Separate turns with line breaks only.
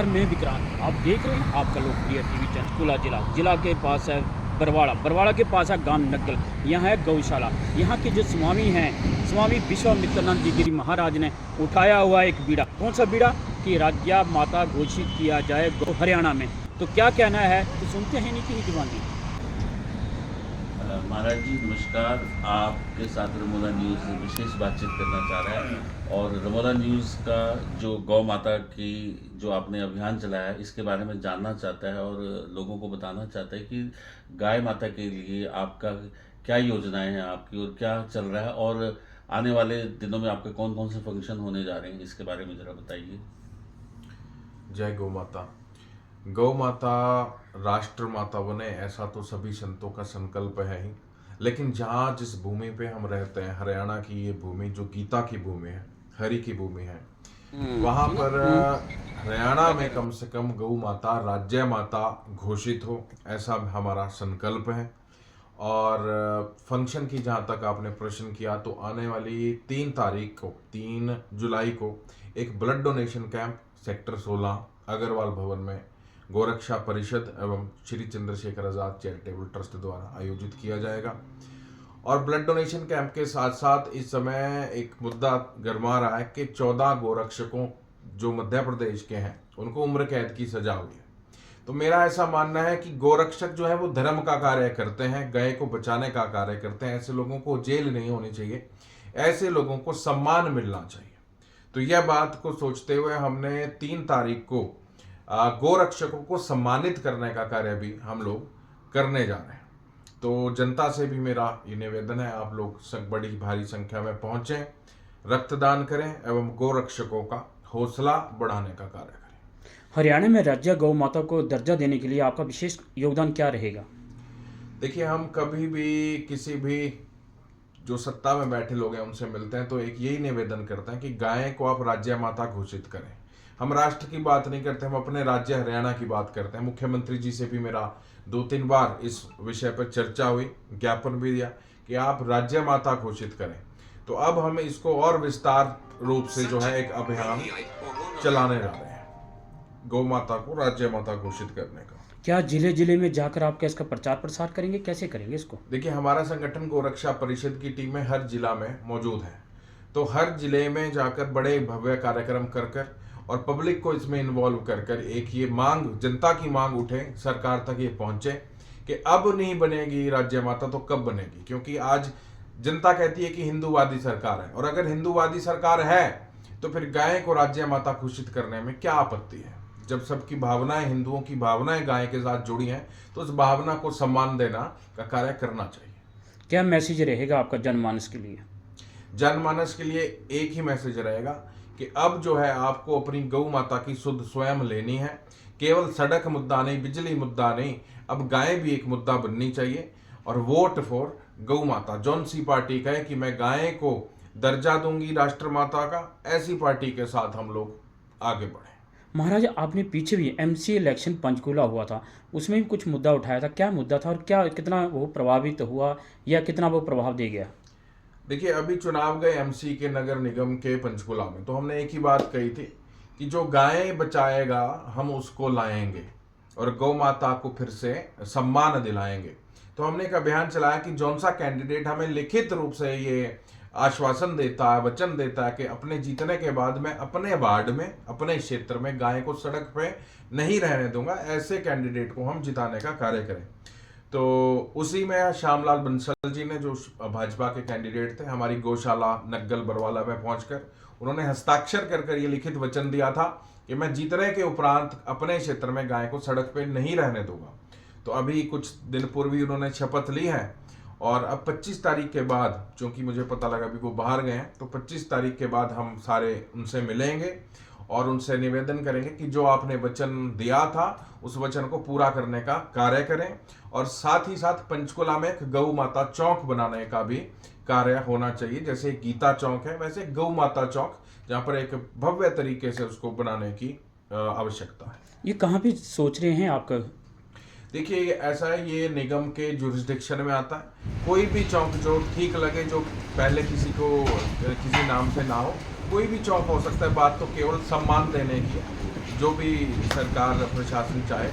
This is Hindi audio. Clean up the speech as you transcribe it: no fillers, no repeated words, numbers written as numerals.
नमस्कार, मैं विक्रांत। आप देख रहे हैं आपका लोकप्रिय टीवी चंचकूला जिला के पास है बरवाड़ा के पास है गांव नक्कल। यहाँ है गौशाला। यहाँ के जो स्वामी हैं, स्वामी विश्वामित्रानंद जी गिरी महाराज ने उठाया हुआ एक बीड़ा। कौन सा बीड़ा? कि राज्य माता घोषित किया जाए हरियाणा में। तो क्या कहना है, तो सुनते हैं इनकी ही जुबानी।
महाराज जी नमस्कार। आपके साथ रमोदा न्यूज़ विशेष बातचीत करना चाह रहा है और रमोदा न्यूज़ का जो गौ माता की जो आपने अभियान चलाया है इसके बारे में जानना चाहता है और लोगों को बताना चाहता है कि गाय माता के लिए आपका क्या योजनाएं हैं आपकी और क्या चल रहा है और आने वाले दिनों में आपके कौन कौन से फंक्शन होने जा रहे हैं, इसके बारे में ज़रा बताइए।
जय गौ माता। गौ माता राष्ट्र माता बने, ऐसा तो सभी संतों का संकल्प है ही। लेकिन जहाँ जिस भूमि पे हम रहते हैं, हरियाणा की ये भूमि जो गीता की भूमि है, हरि की भूमि है, वहाँ पर हरियाणा में कम से कम गौ माता राज्य माता घोषित हो, ऐसा हमारा संकल्प है। और फंक्शन की जहाँ तक आपने प्रश्न किया, तो आने वाली 3 तारीख को, 3 जुलाई को एक blood donation camp sector 16 Agarwal Bhawan में गोरक्षा परिषद एवं श्री चंद्रशेखर आजाद चैरिटेबल ट्रस्ट द्वारा आयोजित किया जाएगा। और ब्लड डोनेशन कैंप के साथ साथ इस समय एक मुद्दा गरमा रहा है कि 14 गोरक्षकों जो मध्य प्रदेश के हैं उनको उम्र कैद की सजा हुई है। तो मेरा ऐसा मानना है कि गोरक्षक जो है वो धर्म का कार्य करते हैं, गाय को बचाने का कार्य करते हैं। ऐसे लोगों को जेल नहीं होनी चाहिए, ऐसे लोगों को सम्मान मिलना चाहिए। तो यह बात को सोचते हुए हमने 3 तारीख को गोरक्षकों को सम्मानित करने का कार्य भी हम लोग करने जा रहे हैं। तो जनता से भी मेरा ये निवेदन है, आप लोग बड़ी भारी संख्या में पहुंचें, रक्तदान करें एवं गोरक्षकों का हौसला बढ़ाने का कार्य करें।
हरियाणा में राज्य गौ माता को दर्जा देने के लिए आपका विशेष योगदान क्या रहेगा?
देखिए, हम कभी भी किसी भी जो सत्ता में बैठे लोग हैं उनसे मिलते हैं तो एक यही निवेदन करते हैं कि गाय को आप राज्य माता घोषित करें। हम राष्ट्र की बात नहीं करते, हम अपने राज्य हरियाणा की बात करते हैं। मुख्यमंत्री जी से भी मेरा 2-3 बार इस विषय पर चर्चा हुई, ज्ञापन भी दिया कि आप राज्य माता घोषित करें। तो अब हम इसको और विस्तार रूप से जो है एक अभियान चलाने जा रहे हैं, गौ माता को राज्य माता घोषित करने का।
क्या जिले जिले में जाकर आप इसका प्रचार प्रसार करेंगे? कैसे करेंगे इसको?
देखिए, हमारा संगठन गोरक्षा परिषद की टीमें हर जिला में मौजूद है। तो हर जिले में जाकर बड़े भव्य कार्यक्रम कर और पब्लिक को इसमें इन्वॉल्व कर एक ये मांग, जनता की मांग उठे, सरकार तक ये पहुंचे कि अब नहीं बनेगी राज्य माता तो कब बनेगी। क्योंकि आज जनता कहती है कि हिंदूवादी सरकार है, और अगर हिंदूवादी सरकार है तो फिर गाय को राज्य माता घोषित करने में क्या आपत्ति है। जब सबकी भावनाएं, हिंदुओं की भावनाएं गाय के साथ जुड़ी हैं, तो उस भावना को सम्मान देना का कार्य करना चाहिए।
क्या मैसेज रहेगा आपका जनमानस के लिए?
जनमानस के लिए एक ही मैसेज रहेगा कि अब जो है आपको अपनी गौ माता की सुध स्वयं लेनी है। केवल सड़क मुद्दा नहीं, बिजली मुद्दा नहीं, अब गाय भी एक मुद्दा बननी चाहिए। और वोट फॉर गौ माता, जौन सी पार्टी कहे कि मैं गाय को दर्जा दूंगी राष्ट्र माता का, ऐसी पार्टी के साथ हम लोग आगे बढ़े।
महाराज, आपने पीछे भी एमसी इलेक्शन पंचकूला हुआ था, उसमें भी कुछ मुद्दा उठाया था। क्या मुद्दा था और क्या कितना वो प्रभावित हुआ या कितना वो प्रभाव दे गया?
देखिए, अभी चुनाव गए एमसी के नगर निगम के पंचकुला में, तो हमने एक ही बात कही थी कि जो गाय बचाएगा हम उसको लाएंगे और गौ माता को फिर से सम्मान दिलाएंगे। तो हमने एक अभियान चलाया कि जौन सा कैंडिडेट हमें लिखित रूप से ये आश्वासन देता है, वचन देता है कि अपने जीतने के बाद मैं अपने वार्ड में, अपने क्षेत्र में गाय को सड़क पे नहीं रहने दूंगा, ऐसे कैंडिडेट को हम जिताने का कार्य करें। तो उसी में श्यामलाल बंसल जी ने, जो भाजपा के कैंडिडेट थे, हमारी गौशाला नग्गल बरवाला में पहुंचकर उन्होंने हस्ताक्षर कर ये लिखित वचन दिया था कि मैं जीतने के उपरांत अपने क्षेत्र में गाय को सड़क पे नहीं रहने दूंगा। तो अभी कुछ दिन पूर्व ही उन्होंने शपथ ली है और अब 25 तारीख के बाद, चूंकि मुझे पता लगा अभी वो बाहर गए हैं, तो 25 तारीख के बाद हम सारे उनसे मिलेंगे और उनसे निवेदन करेंगे कि जो आपने वचन दिया था उस वचन को पूरा करने का कार्य करें। और साथ ही साथ पंचकुला में एक गौ माता चौक बनाने का भी कार्य होना चाहिए। जैसे गीता चौक है, वैसे गौ माता चौक, जहाँ पर एक भव्य तरीके से उसको बनाने की आवश्यकता है।
ये कहाँ पे सोच रहे हैं आपका?
देखिए, ऐसा है, ये निगम के जुरिस्डिक्शन में आता है। कोई भी चौक जो ठीक लगे, जो पहले किसी नाम से ना हो, कोई भी चौक हो सकता है। बात तो केवल सम्मान देने की है। जो भी सरकार प्रशासन चाहे।